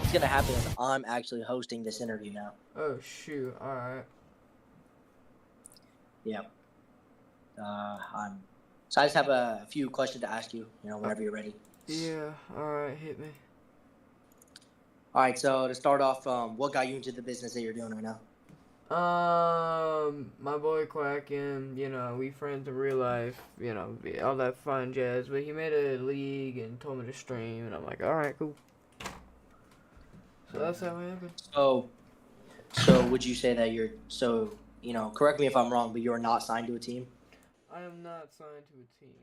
what's gonna happen is I'm actually hosting this interview now. Oh shoot! All right. Yeah. I'm. So I just have a few questions to ask you. Whenever you're ready. Yeah. All right. Hit me. All right. So to start off, what got you into the business that you're doing right now? My boy Quackin, we friends in real life, all that fun jazz. But he made a league and told me to stream, and I'm like, all right, cool. So that's how it happened. So would you say that correct me if I'm wrong, but you're not signed to a team? I am not signed to a team.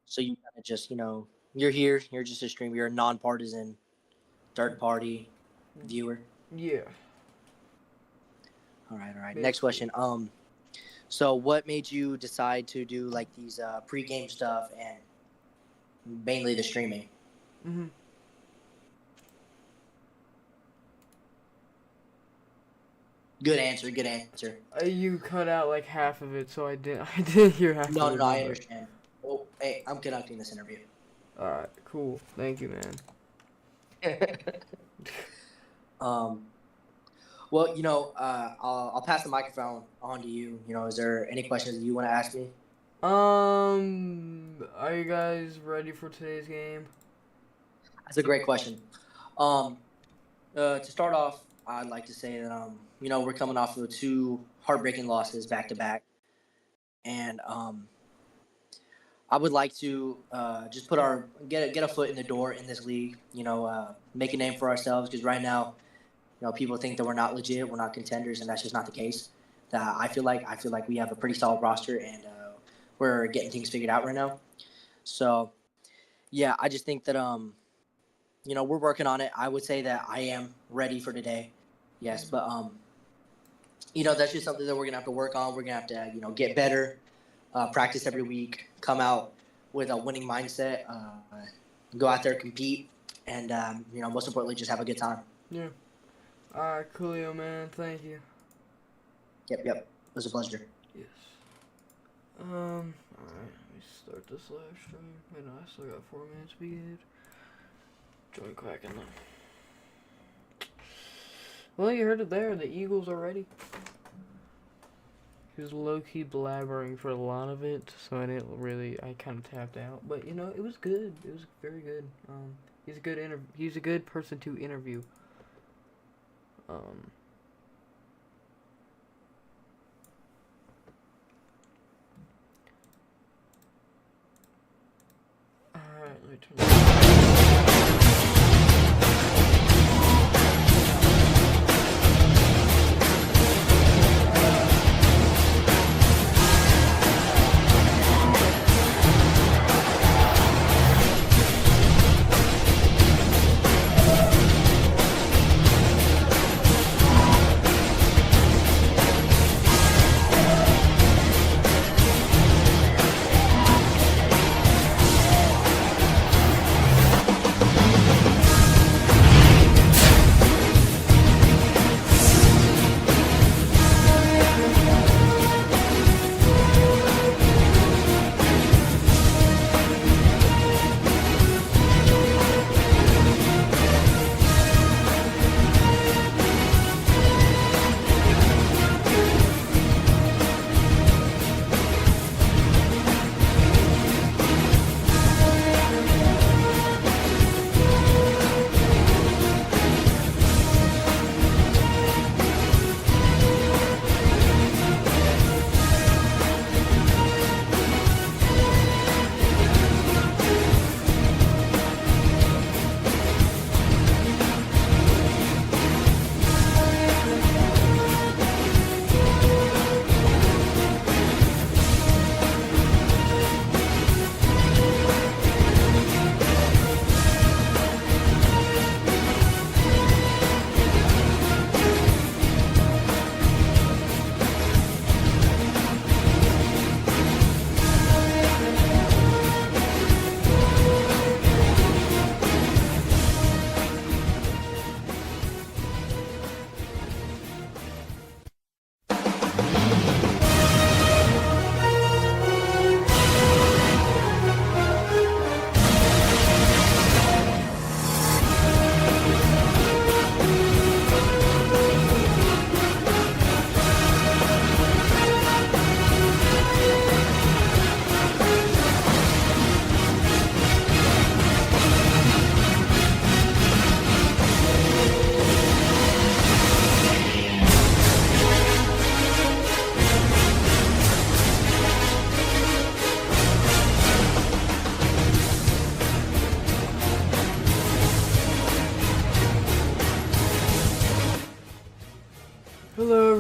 So you kind of just, you're here, you're just a streamer, you're a non-partisan, third-party viewer. Yeah. All right. Next question. So what made you decide to do like these pre-game stuff and mainly the streaming? Good answer. You cut out like half of it, so I didn't hear half of it. No, I understand. Oh, hey, I'm conducting this interview. All right, cool. Thank you, man. Well, I'll pass the microphone on to you. Is there any questions that you want to ask me? Are you guys ready for today's game? That's a great question. To start off, I'd like to say that we're coming off of 2 heartbreaking losses back to back, and I would like to just get a foot in the door in this league. Make a name for ourselves, because right now, people think that we're not legit, we're not contenders, and that's just not the case. I feel like we have a pretty solid roster, and we're getting things figured out right now. So, yeah, I just think that we're working on it. I would say that I am ready for today. Yes, but that's just something that we're gonna have to work on. We're gonna have to get better, practice every week, come out with a winning mindset, go out there, compete, and most importantly, just have a good time. Yeah. All right, coolio, man. Thank you. Yep. It was a pleasure. Yes. All right. Let me start this live stream. Wait, no, I still got 4 minutes to be good. Join Quackin' though. Well, you heard it there. The Eagles are ready. He was low-key blabbering for a lot of it, so I kind of tapped out. But, it was good. It was very good. He's a good person to interview. Alright, let me turn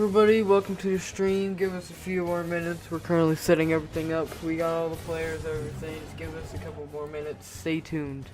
everybody, welcome to the stream. Give us a few more minutes. We're currently setting everything up. We got all the players, everything. Just give us a couple more minutes. Stay tuned.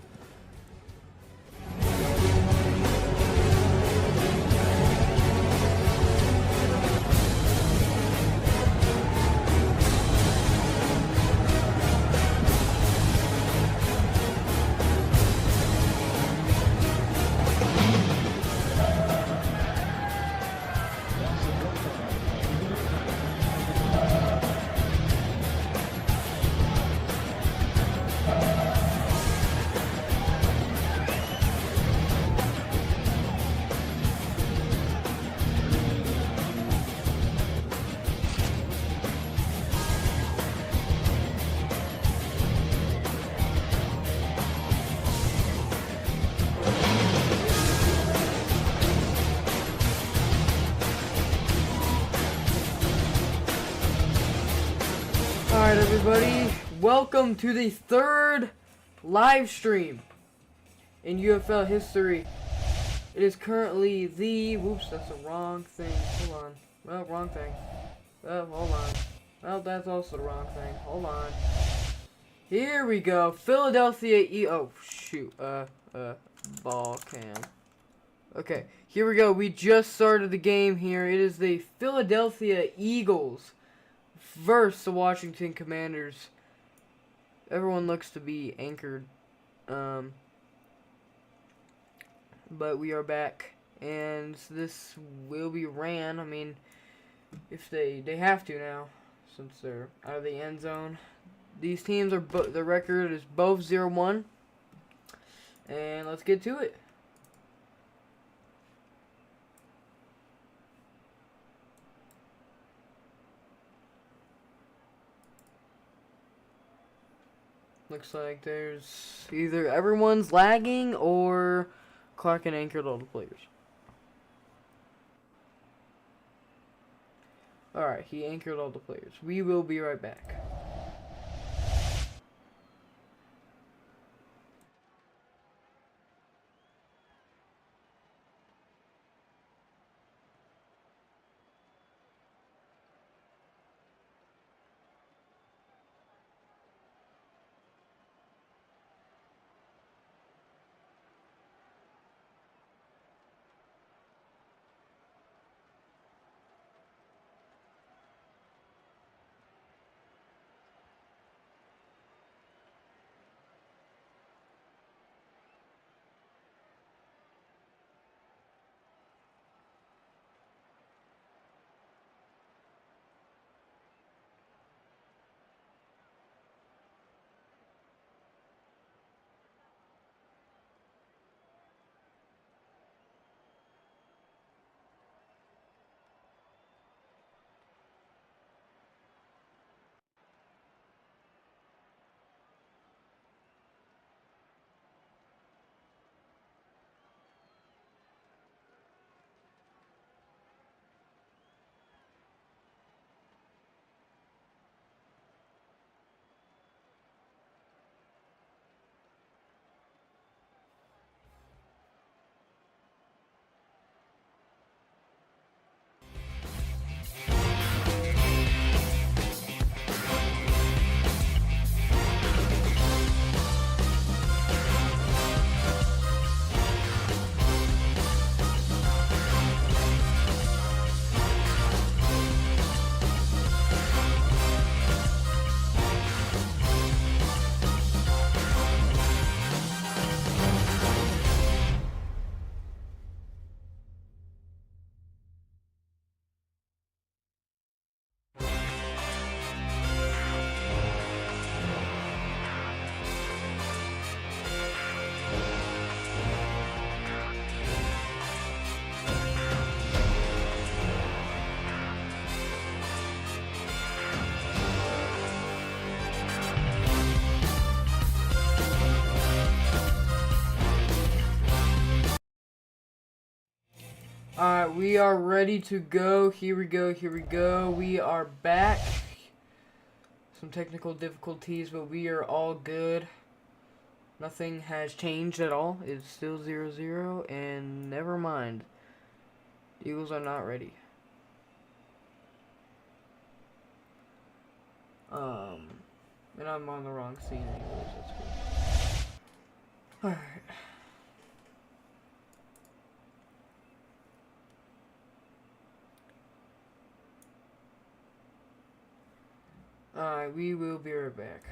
Alright everybody, welcome to the third live stream in UFL history. It is currently the, whoops, that's the wrong thing, hold on, well, wrong thing, well, hold on, well, that's also the wrong thing, hold on. Here we go, Philadelphia oh, shoot, ball cam. Okay, here we go, we just started the game here. It is the Philadelphia Eagles versus the Washington Commanders. Everyone looks to be anchored. But we are back. And this will be ran. I mean, if they have to now, since they're out of the end zone. These teams are, the record is both 0-1. And let's get to it. Looks like there's either everyone's lagging or Clark and anchored all the players. Alright, he anchored all the players. We will be right back. Alright, we are ready to go. Here we go, here we go. We are back. Some technical difficulties, but we are all good. Nothing has changed at all. It's still 0-0, and never mind. The Eagles are not ready. And I'm on the wrong scene anyways, that's cool. Alright. Alright, we will be right back.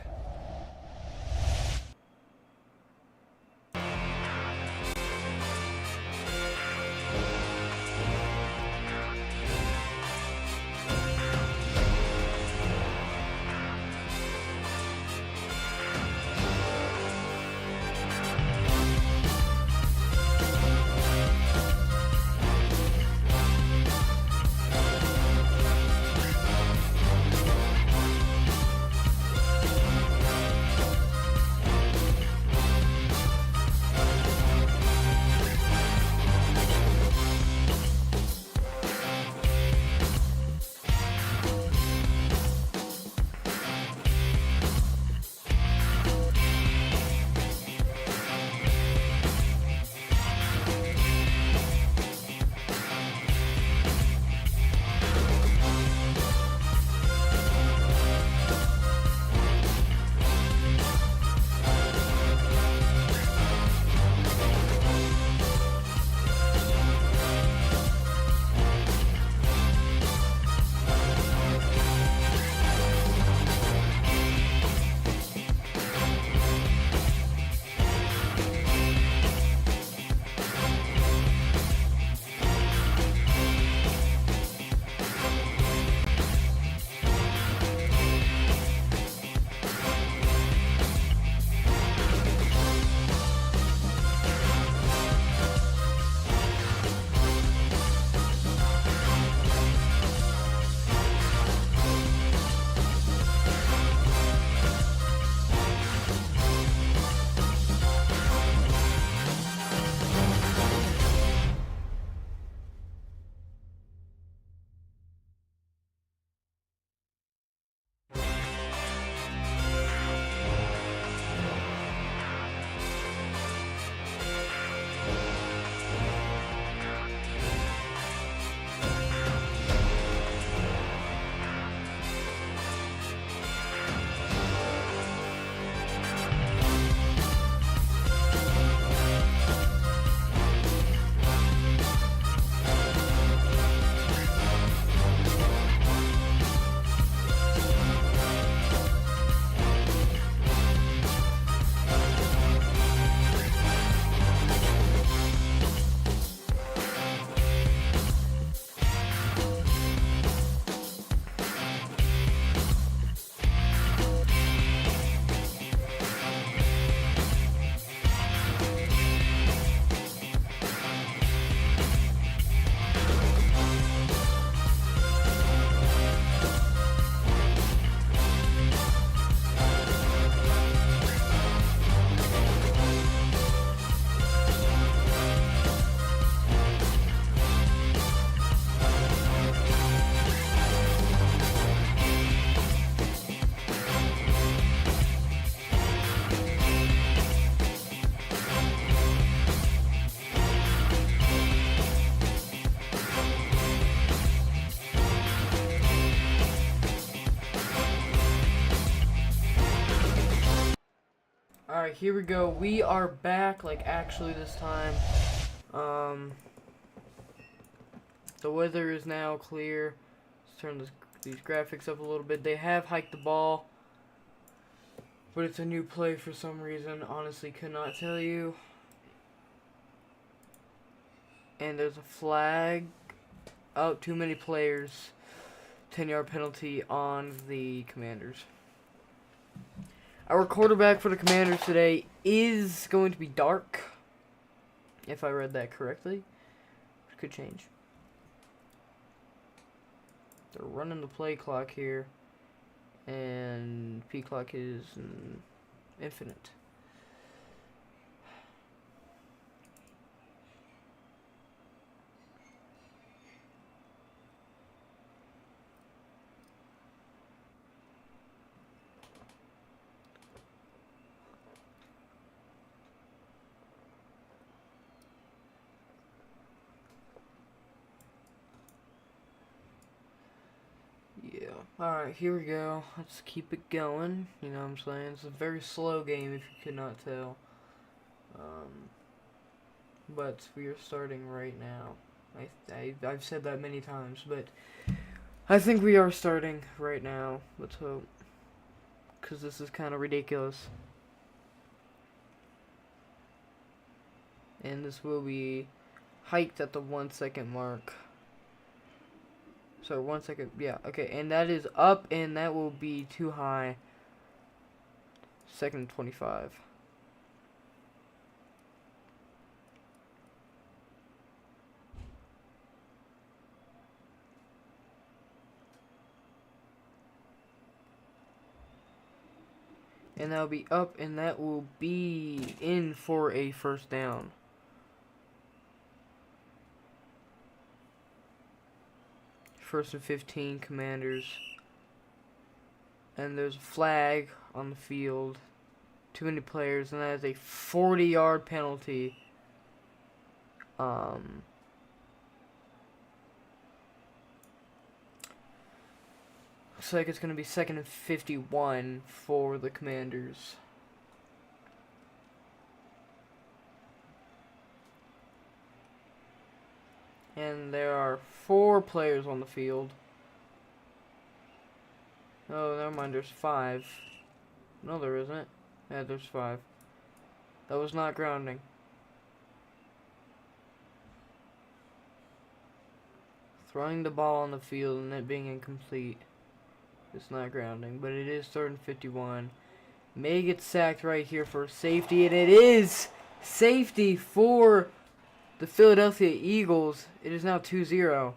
Alright, here we go. We are back, like, actually this time. The weather is now clear. Let's turn these graphics up a little bit. They have hiked the ball, but it's a new play for some reason. Honestly, could not tell you. And there's a flag. Oh, too many players. 10-yard penalty on the Commanders. Our quarterback for the Commanders today is going to be Dark, if I read that correctly. It could change. They're running the play clock here, and P clock is infinite. Yeah. Alright, here we go. Let's keep it going. You know what I'm saying? It's a very slow game if you could not tell. But we are starting right now. I've said that many times, but I think we are starting right now. Let's hope. Because this is kind of ridiculous. And this will be hiked at the 1 second mark. So 1 second, yeah, okay, and that is up, and that will be too high. Second 25. And that'll be up, and that will be in for a first down. First and 15, Commanders. And there's a flag on the field. Too many players, and that is a 40-yard penalty. Looks like it's going to be second and 51 for the Commanders. And there are 4 players on the field. Oh, never mind, there's 5. No, there isn't. Yeah, there's 5. That was not grounding. Throwing the ball on the field and it being incomplete. It's not grounding, but it is third and 51. May get sacked right here for safety, and it is safety for the Philadelphia Eagles. It is now 2-0.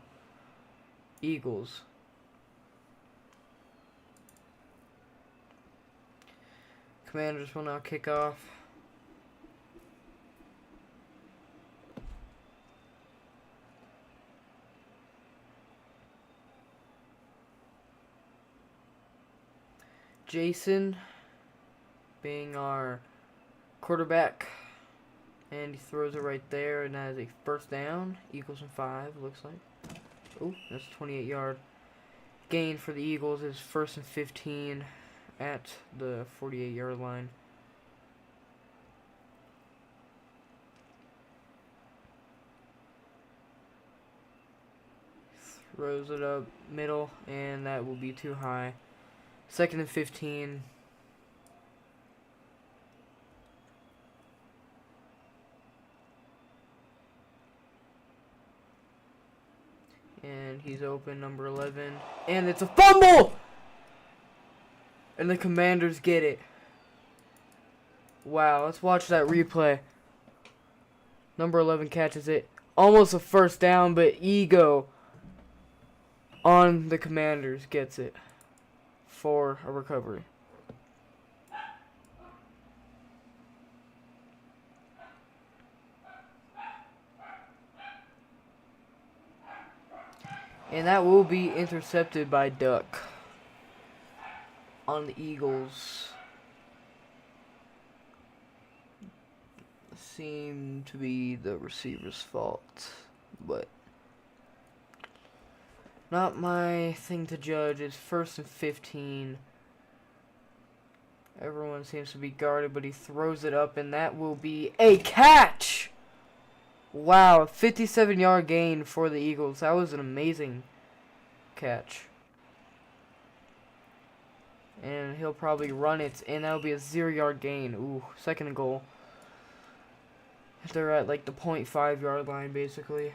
Eagles. Commanders will now kick off. Jason being our quarterback, and he throws it right there, and that is a first down. Eagles in 5, looks like. Oh, that's a 28-yard gain for the Eagles. It's first and 15 at the 48-yard line. Throws it up middle, and that will be too high. Second and 15. And he's open, number 11. And it's a fumble! And the Commanders get it. Wow, let's watch that replay. Number 11 catches it. Almost a first down, but Ego on the Commanders gets it for a recovery. And that will be intercepted by Duck on the Eagles. Seemed to be the receiver's fault, but not my thing to judge. It's first and 15. Everyone seems to be guarded, but he throws it up, and that will be a catch! Wow, 57-yard gain for the Eagles. That was an amazing catch. And he'll probably run it, and that'll be a 0-yard gain. Ooh, second and goal. They're at like the 0.5-yard line, basically.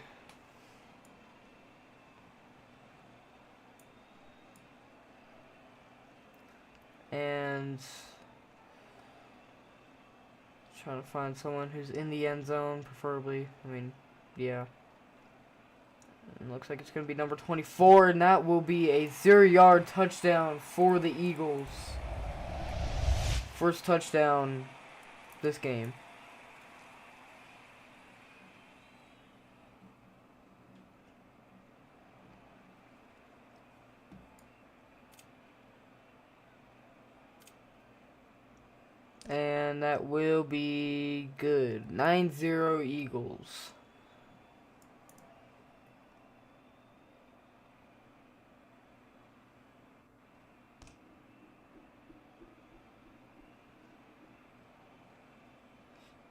And trying to find someone who's in the end zone, preferably. I mean, yeah. And looks like it's going to be number 24, and that will be a 0-yard touchdown for the Eagles. First touchdown this game. And that will be good. 9-0 Eagles.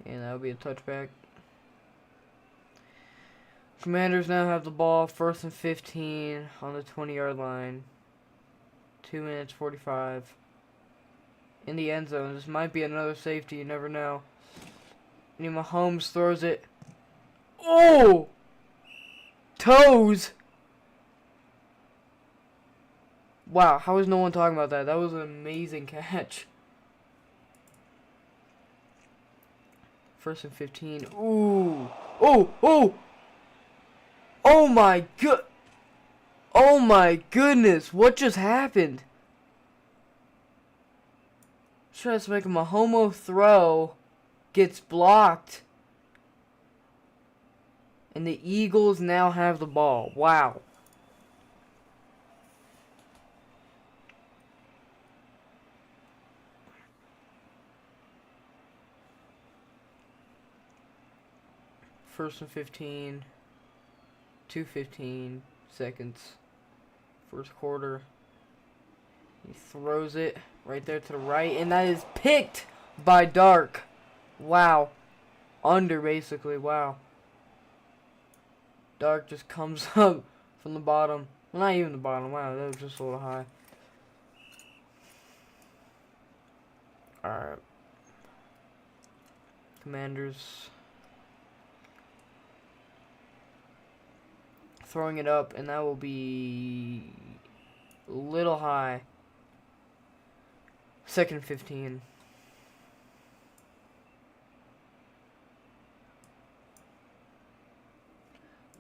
And that would be a touchback. Commanders now have the ball, 1st and 15 on the 20-yard line. 2 minutes 45. In the end zone. This might be another safety, you never know. And Mahomes throws it. Oh! Toes! Wow, how is no one talking about that? That was an amazing catch. 1st and 15. Ooh! Oh! Oh! Oh my god! Oh my goodness! What just happened? Tries to make a Mahomes throw. Gets blocked. And the Eagles now have the ball. Wow. First and 15. 2:15 seconds. First quarter. He throws it right there to the right. And that is picked by Dark. Wow. Under, basically. Wow. Dark just comes up from the bottom. Well, not even the bottom. Wow, that was just a little high. Alright. Commanders throwing it up, and that will be a little high. 2nd and 15.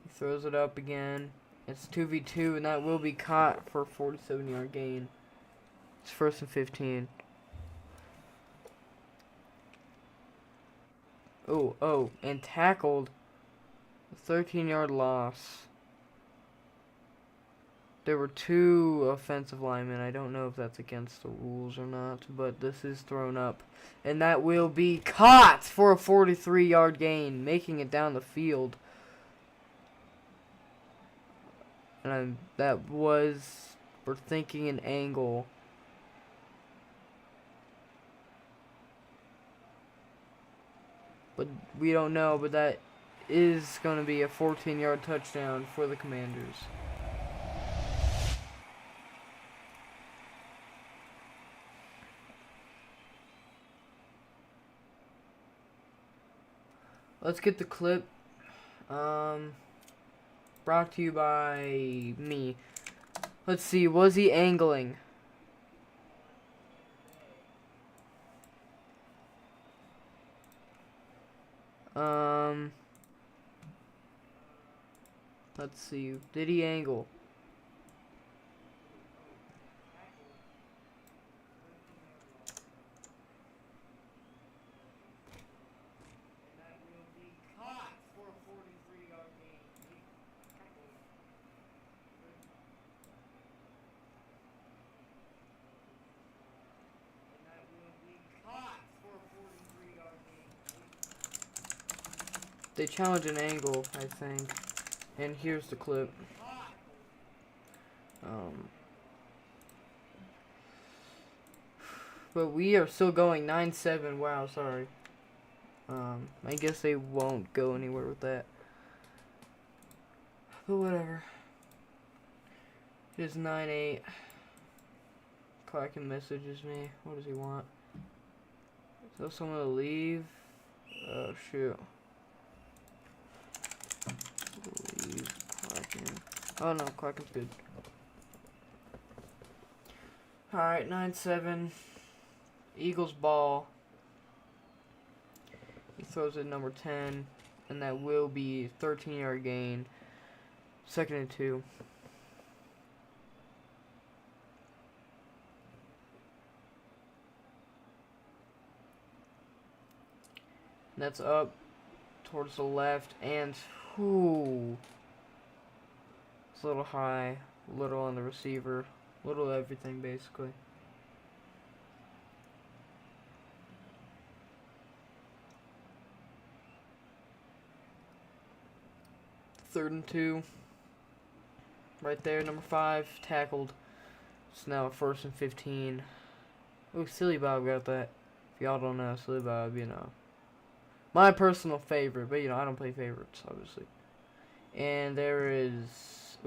He throws it up again. It's 2v2, and that will be caught for a 47-yard gain. It's 1st and 15. Oh, and tackled. A 13-yard loss. There were 2 offensive linemen. I don't know if that's against the rules or not, but this is thrown up. And that will be caught for a 43-yard gain, making it down the field. And that was, we're thinking an angle. But we don't know, but that is going to be a 14-yard touchdown for the Commanders. Let's get the clip. Brought to you by me. Let's see, was he angling? Let's see, did he angle? They challenge an angle, I think. And here's the clip. But we are still going 9-7. Wow, sorry. I guess they won't go anywhere with that. But whatever. It is 9-8. Clacken messages me. What does he want? Tell someone to leave. Oh, shoot. Leave Clacken. Oh, no, Clacken's good. Alright, 9-7. Eagles ball. He throws it number 10. And that will be 13-yard gain. 2nd and 2. And that's up towards the left. And, whoo. It's a little high. A little on the receiver. A little everything, basically. Third and 2. Right there, number 5, tackled. It's now 1st and 15. Oh, Silly Bob got that. If y'all don't know, Silly Bob, you know. My personal favorite, but you know, I don't play favorites, obviously. And there is,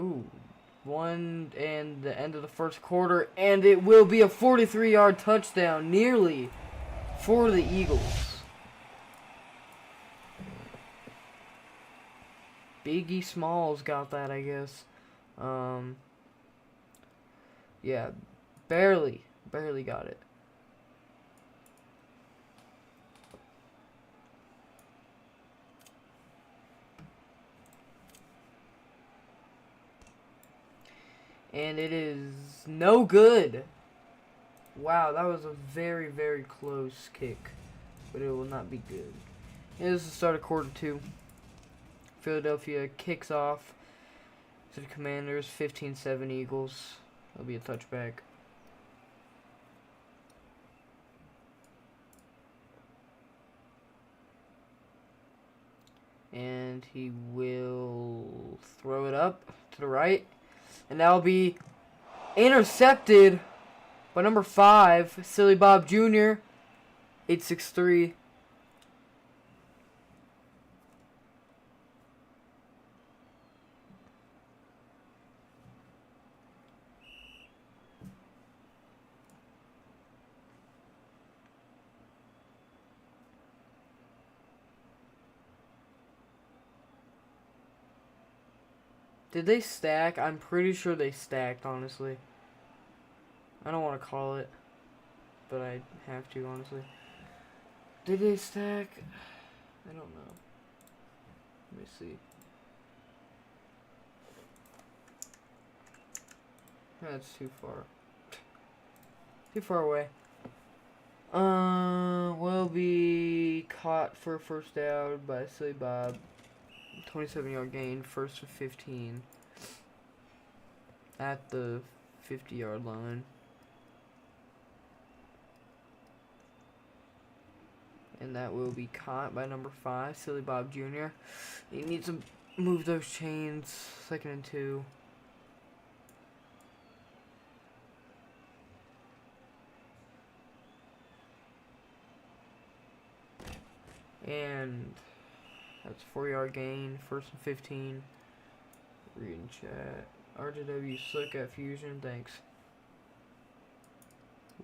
one and the end of the first quarter, and it will be a 43-yard touchdown, nearly, for the Eagles. Biggie Smalls got that, I guess. Yeah, barely got it. And it is no good. Wow, that was a very, very close kick. But it will not be good. And this is the start of quarter 2. Philadelphia kicks off to the Commanders, 15-7 Eagles. That'll be a touchback. And he will throw it up to the right. And that'll be intercepted by number 5, Silly Bob Jr., 863. Did they stack? I'm pretty sure they stacked, honestly. I don't want to call it, but I have to, honestly. Did they stack? I don't know. Let me see. That's too far. Too far away. Will be caught for a first down by Silly Bob. 27-yard gain, first and 15. At the 50-yard line. And that will be caught by number 5, Silly Bob Jr. He needs to move those chains. 2nd and 2. And that's a 4-yard gain. 1st and 15. Read in chat. RJW suck at fusion. Thanks.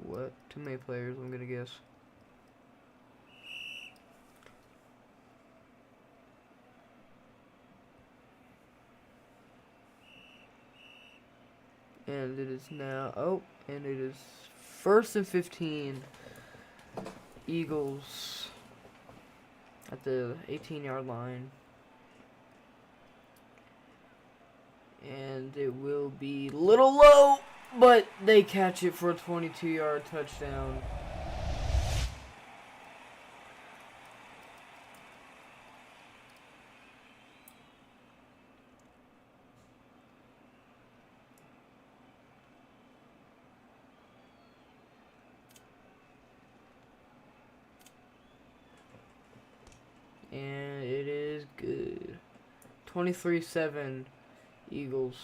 What? Too many players, I'm gonna guess. And it is now, and it is 1st and 15. Eagles at the 18-yard line. And it will be a little low, but they catch it for a 22-yard touchdown. And it is good. 23-7 Eagles.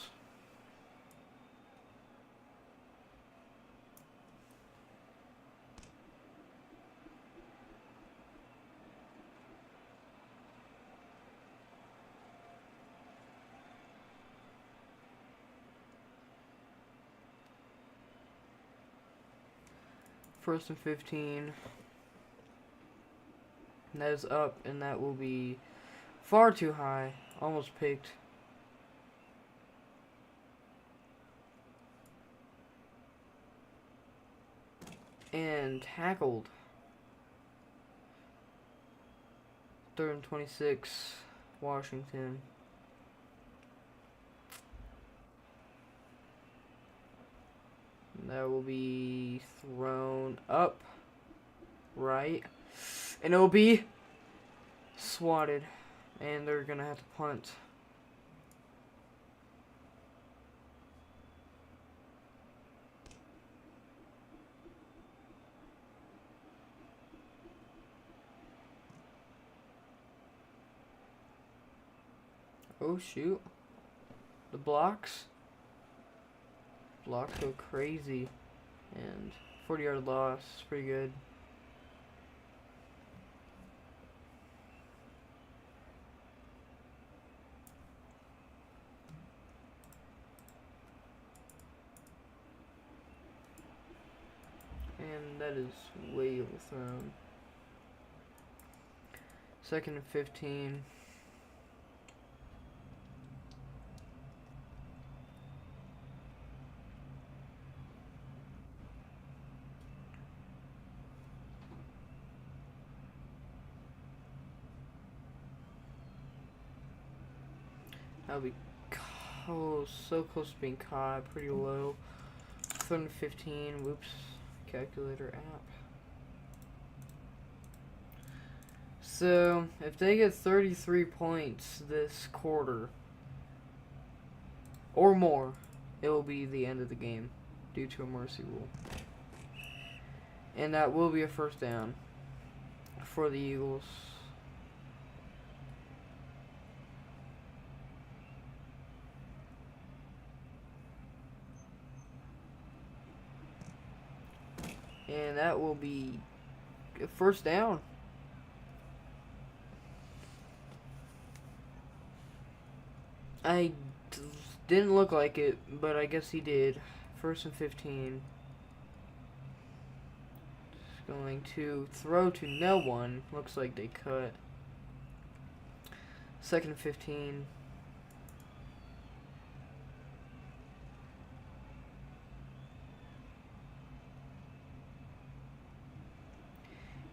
First and 15. And that is up, and that will be far too high. Almost picked. And tackled. 3rd and 26, Washington. And that will be thrown up, right, and it will be swatted, and they're gonna have to punt. Oh shoot. The blocks go crazy. And 40-yard loss is pretty good. That is way overthrown. 2nd and 15. That'll be so close to being caught. Pretty low. 3rd and 15. Whoops. Calculator app. So, if they get 33 points this quarter, or more, it will be the end of the game due to a mercy rule. And that will be a first down for the Eagles. And that will be a first down. Didn't look like it, but I guess he did. 1st and 15. Just going to throw to no one. Looks like they cut. 2nd and 15.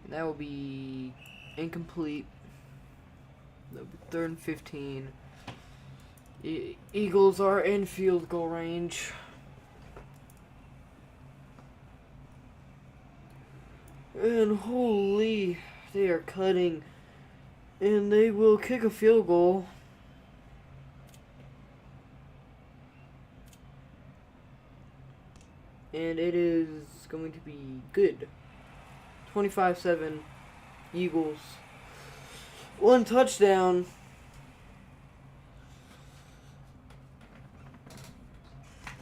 And that will be incomplete. That'll be 3rd and 15. Eagles are in field goal range. And holy, they are cutting. And they will kick a field goal. And it is going to be good. 25-7 Eagles. 1 touchdown.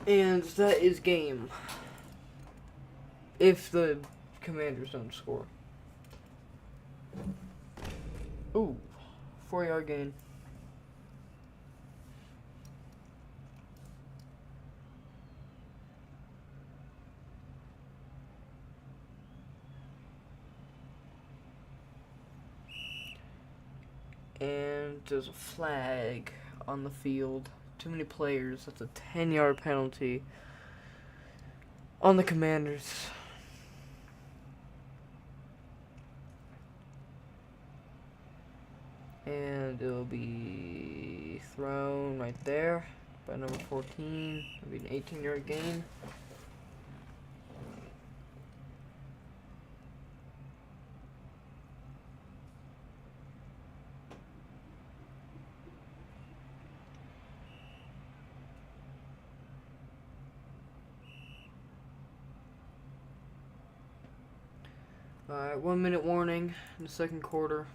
And that is game. If the Commanders don't score. Ooh, 4-yard gain. And there's a flag on the field. Too many players. That's a 10-yard penalty on the Commanders. And it'll be thrown right there by number 14. It'll be an 18-yard gain. Alright, 1 minute warning in the second quarter.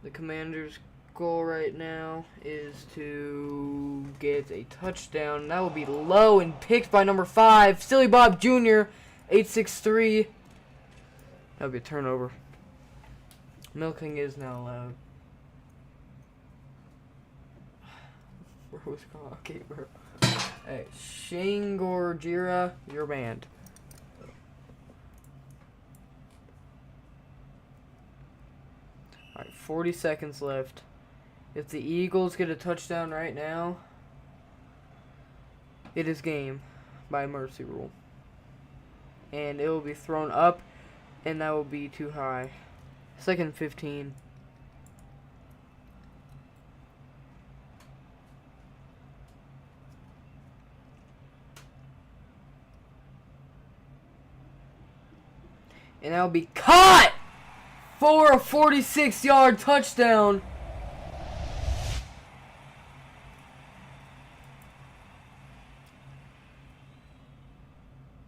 The Commanders' goal right now is to get a touchdown. That will be low and picked by number 5, Silly Bob Jr., 863. That'll be a turnover. Milking is now allowed. Where was okay, bro? Hey, Shangorjira, you're banned. Alright, 40 seconds left. If the Eagles get a touchdown right now, it is game by mercy rule. And it will be thrown up, and that will be too high. 2nd and 15. And that will be caught for a 46-yard touchdown.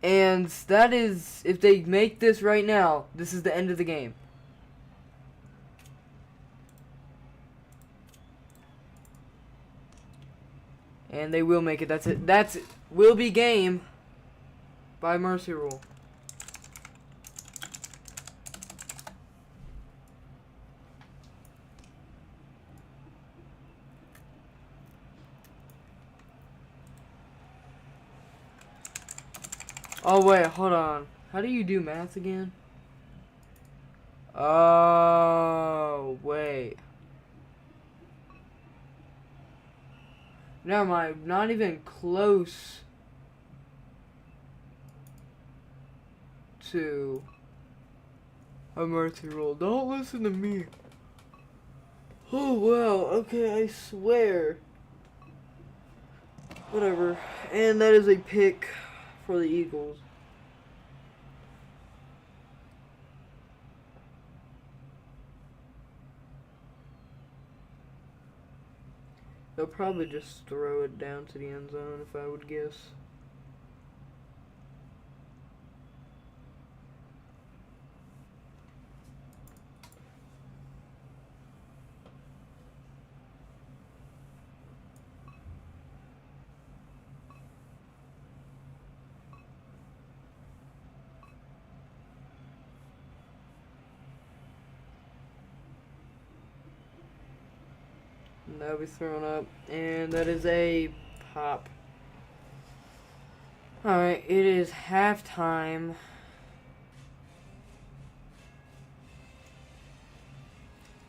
And that is, if they make this right now, this is the end of the game. And they will make it. That's it. That's it. Will be game by mercy rule. Oh wait, hold on. How do you do math again? Oh, wait. Never mind. Not even close to a mercy roll. Don't listen to me. Oh, wow. Okay, I swear. Whatever. And that is a pick for the Eagles. They'll probably just throw it down to the end zone, if I would guess. And that'll be thrown up. And that is a pop. Alright, it is halftime.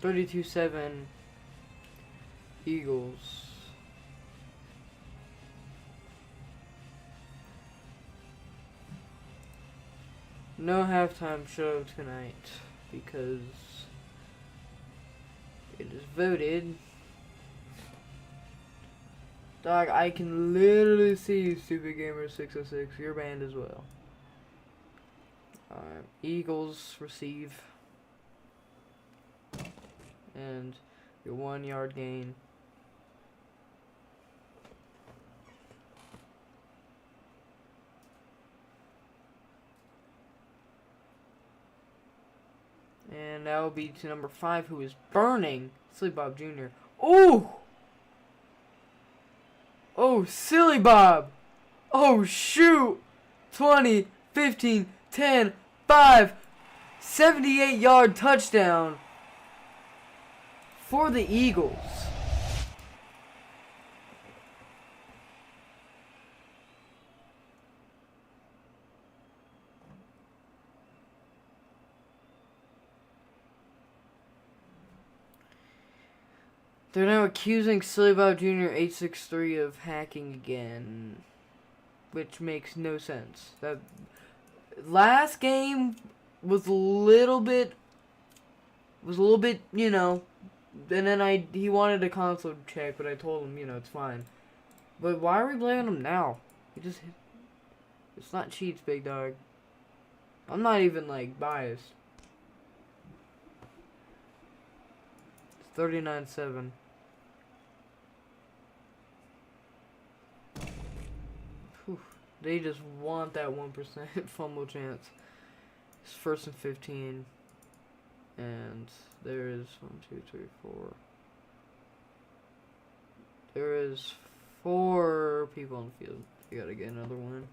32-7 Eagles. No halftime show tonight because it is voted. Dog, I can literally see you, Stupid Gamer 606. You're banned as well. Alright, Eagles receive. And your 1 yard gain. And that will be to number 5, who is burning. Silly Bob Jr. Ooh! Oh, Silly Bob! Oh, shoot! 20, 15, 10, 5. 78-yard touchdown for the Eagles. They're now accusing Silly Bob Jr. 863 of hacking again, which makes no sense. That last game was a little bit, you know, and then he wanted a console check, but I told him, you know, it's fine. But why are we blaming him now? He just hit. It's not cheats, big dog. I'm not even like biased. It's 39-7. They just want that 1% fumble chance. It's 1st and 15. And there is 1, 2, 3, 4. There is 4 people on the field. You gotta get another one.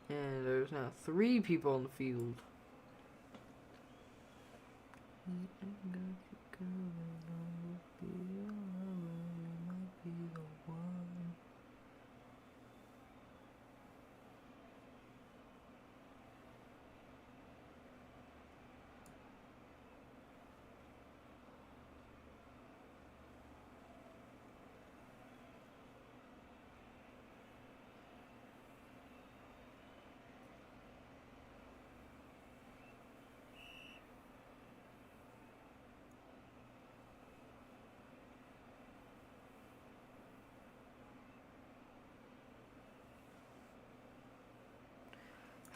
And there's now 3 people on the field.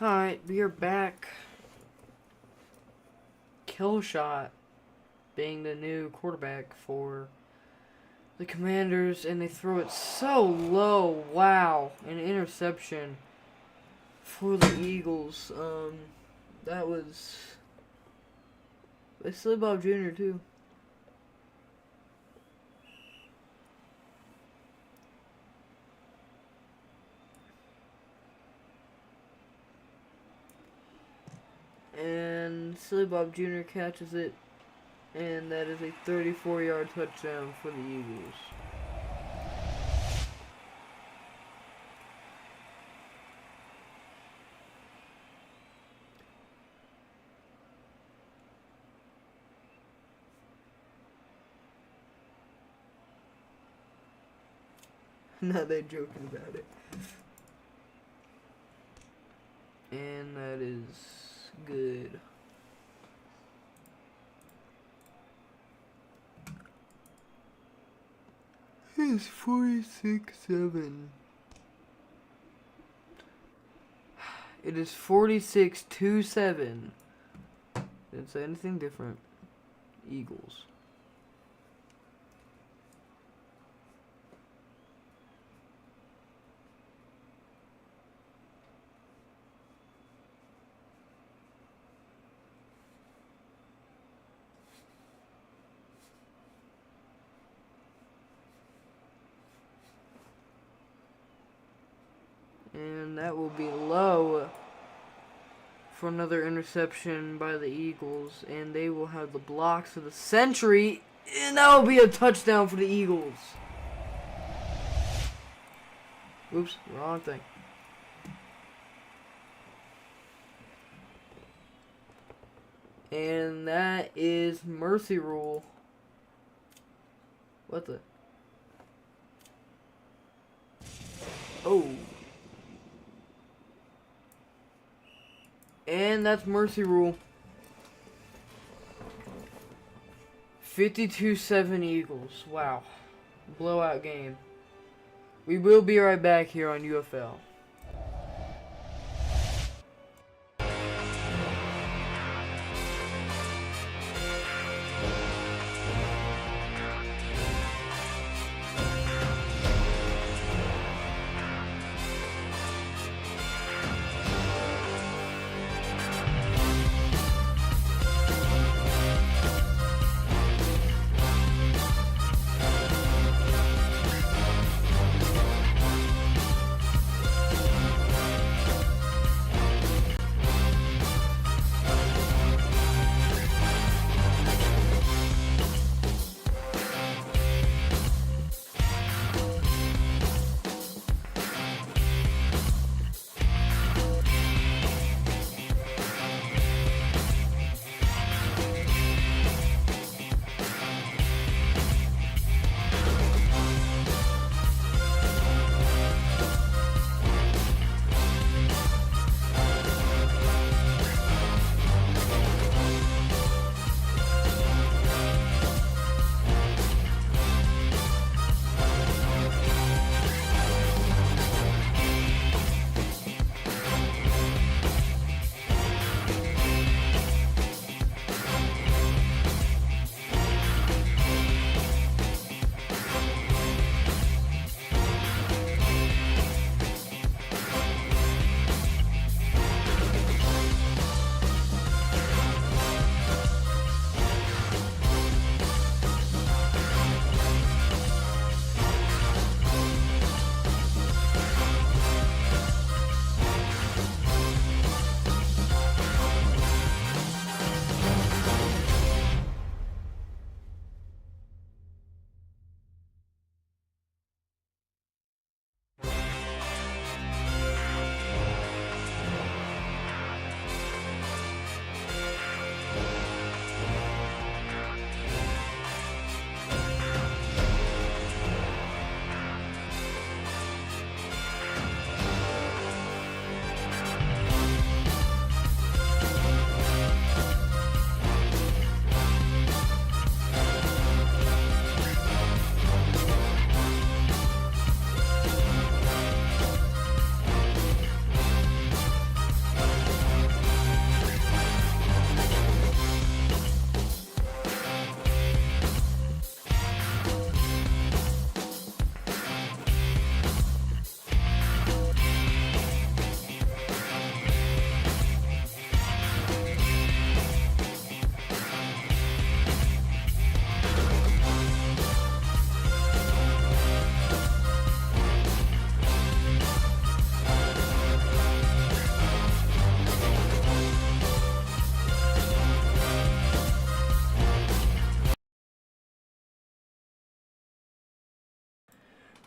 Alright, we are back. Killshot being the new quarterback for the Commanders, and they throw it so low. Wow, an interception for the Eagles. That was... They Silly Bob Jr. too. And Silly Bob Jr. catches it, and that is a 34-yard touchdown for the Eagles. Now they're joking about it. And that is good. It's 46-7. It is 46-7. Didn't say anything different. Eagles. And that will be low for another interception by the Eagles. And they will have the blocks of the century. And that will be a touchdown for the Eagles. Oops, wrong thing. And that is mercy rule. What the? Oh. And that's mercy rule. 52-7 Eagles. Wow. Blowout game. We will be right back here on UFL.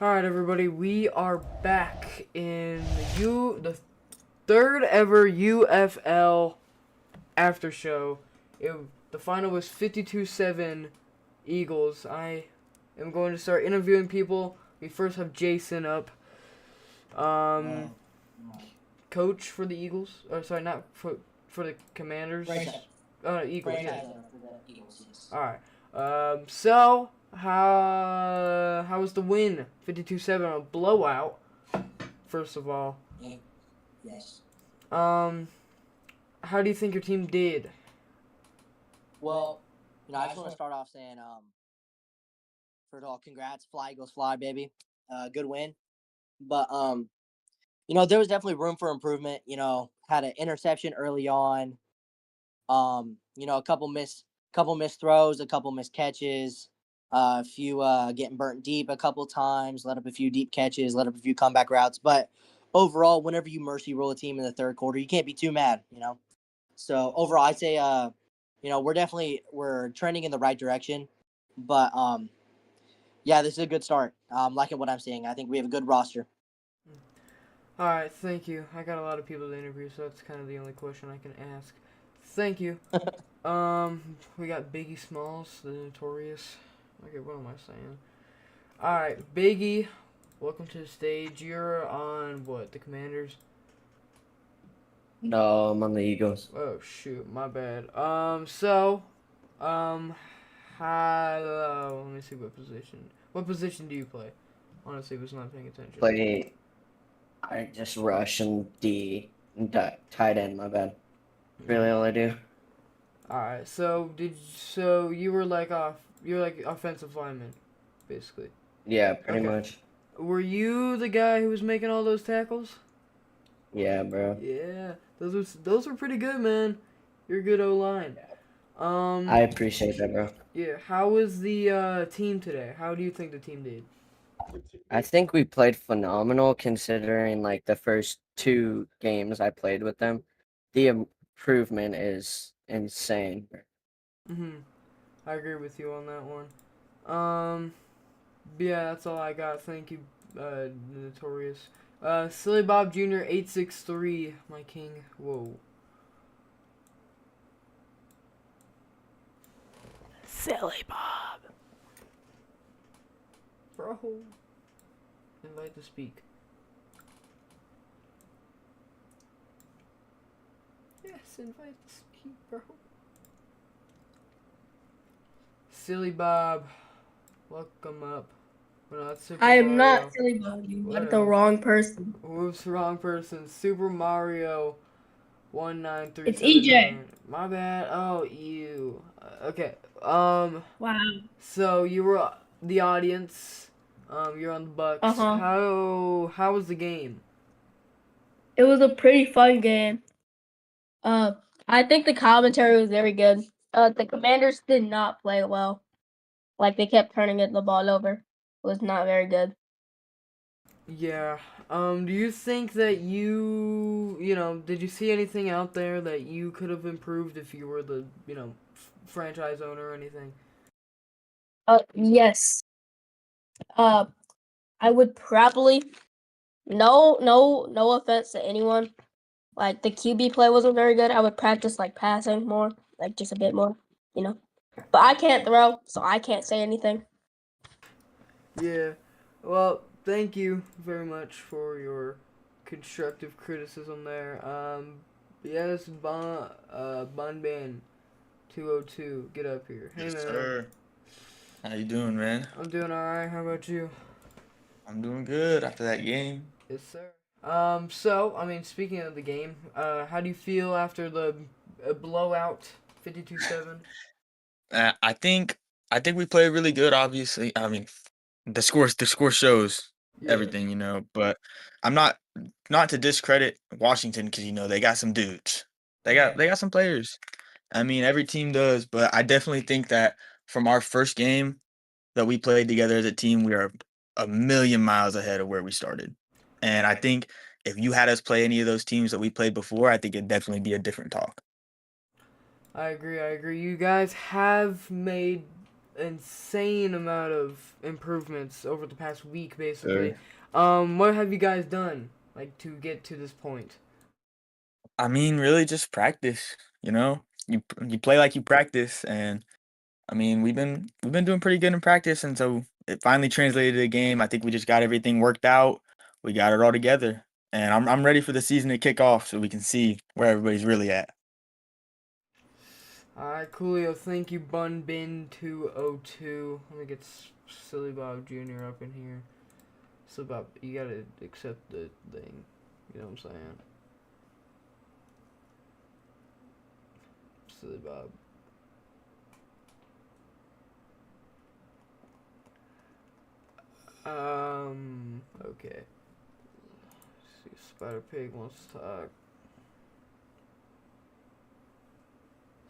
Alright, everybody, we are back in the third ever UFL after show. The final was 52-7 Eagles. I am going to start interviewing people. We first have Jason up. Coach for the Eagles. Or sorry, not for the Commanders. Eagles. Yeah. For the Eagles, yes. All right. So how was the win? 52-7, a blowout. First of all. Yes. How do you think your team did? Well, I just want to start off saying, first of all, congrats, Fly Eagles Fly, baby. Good win. But there was definitely room for improvement. Had an interception early on. A couple missed throws, a couple missed catches, a few getting burnt deep a couple times, let up a few deep catches, let up a few comeback routes. But overall, whenever you mercy roll a team in the third quarter, you can't be too mad. So overall, I'd say we're trending in the right direction. But yeah, this is a good start. I'm liking what I'm seeing. I think we have a good roster. All right, thank you. I got a lot of people to interview, so that's kind of the only question I can ask. Thank you. We got Biggie Smalls, the Notorious. Okay, what am I saying? All right, Biggie, welcome to the stage. You're on what? The Commanders? No, I'm on the Eagles. Oh shoot, my bad. Let me see what position. What position do you play? Honestly, was not paying attention. I just rush and tight end. My bad. Really, all I do. All right. So you were like you're like offensive lineman, basically. Yeah, pretty Okay. much. Were you the guy who was making all those tackles? Yeah, bro. Yeah, those were pretty good, man. You're a good O-line. I appreciate that, bro. Yeah. How was the team today? How do you think the team did? I think we played phenomenal considering like the first two games I played with them. The improvement is insane. I agree with you on that one. Yeah, that's all I got. Thank you, Notorious. Silly Bob Jr. 863, my king. Whoa. Silly Bob. Bro. Invite to speak. Yes, invite to speak, bro. Silly Bob. Welcome up. Well, not Super I am Mario. not Silly Bob. You got the Whatever. wrong person. Whoops, wrong person. Super Mario 19379. It's EJ. My bad. Oh, you. Okay. Wow. So you were the audience. You're on the Bucks. Uh-huh. How was the game? It was a pretty fun game. I think the commentary was very good. The Commanders did not play well. Like they kept turning the ball over. It was not very good. Yeah. Do you think that did you see anything out there that you could have improved if you were the, franchise owner or anything? Yes. I would probably no offense to anyone. Like the QB play wasn't very good. I would practice like passing more, like just a bit more, But I can't throw, so I can't say anything. Yeah. Well, thank you very much for your constructive criticism there. Yes, Ban 202, get up here. Hey, Yes, man. sir. How you doing, man? I'm doing alright. How about you? I'm doing good after that game. Yes, sir. Speaking of the game, how do you feel after the blowout, 52-7? I think we played really good. Obviously, I mean, the score shows Yeah. everything, But I'm not to discredit Washington because they got some dudes. They got some players. I mean, every team does, but I definitely think that from our first game that we played together as a team, we are a million miles ahead of where we started. And I think if you had us play any of those teams that we played before, I think it'd definitely be a different talk. I agree. You guys have made insane amount of improvements over the past week, basically. What have you guys done, like, to get to this point? I mean, really just practice, you know? You play like you practice, and I mean, we've been doing pretty good in practice, and so it finally translated to the game. I think we just got everything worked out. We got it all together. And I'm ready for the season to kick off so we can see where everybody's really at. Alright, Coolio, thank you, Bunbin202. Let me get Silly Bob Jr. up in here. Silly Bob, you gotta accept the thing. You know what I'm saying? Silly Bob. Okay. Let's see, Spider Pig wants to talk.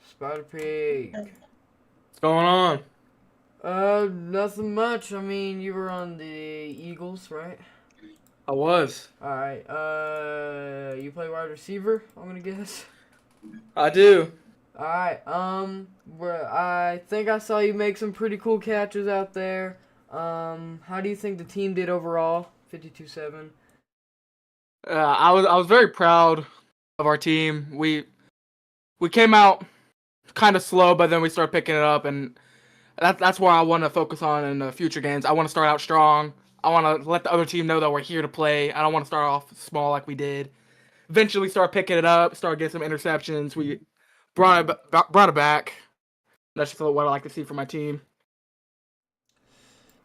Spider Pig. What's going on? Nothing much. I mean, you were on the Eagles, right? I was. Alright, you play wide receiver, I'm gonna guess. I do. Alright, where I think I saw you make some pretty cool catches out there. How do you think the team did overall? 52-7. I was very proud of our team. We came out kind of slow, but then we started picking it up, and that's where I want to focus on in the future games. I want to start out strong. I want to let the other team know that we're here to play. I don't want to start off small like we did. Eventually, start picking it up, start getting some interceptions. We brought it back. That's just what I like to see from my team.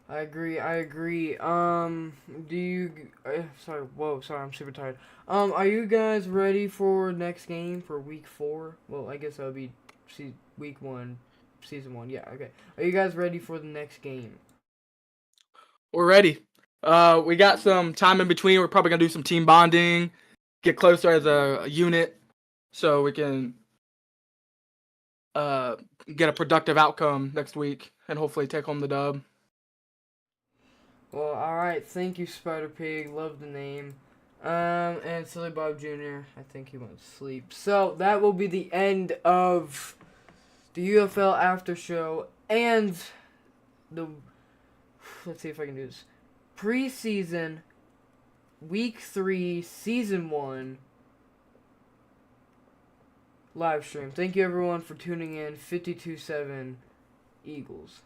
I agree. Do you... sorry, I'm super tired. Are you guys ready for next game for week 4? Well, I guess that would be week 1, season 1. Yeah, okay. Are you guys ready for the next game? We're ready. We got some time in between. We're probably gonna do some team bonding, get closer as a unit, so we can get a productive outcome next week and hopefully take home the dub. Well, alright, thank you, Spider Pig. Love the name. And Silly Bob Jr., I think he went to sleep. So, that will be the end of the UFL After Show and the... Let's see if I can do this. Preseason, Week 3, Season 1 live stream. Thank you, everyone, for tuning in. 52-7 Eagles.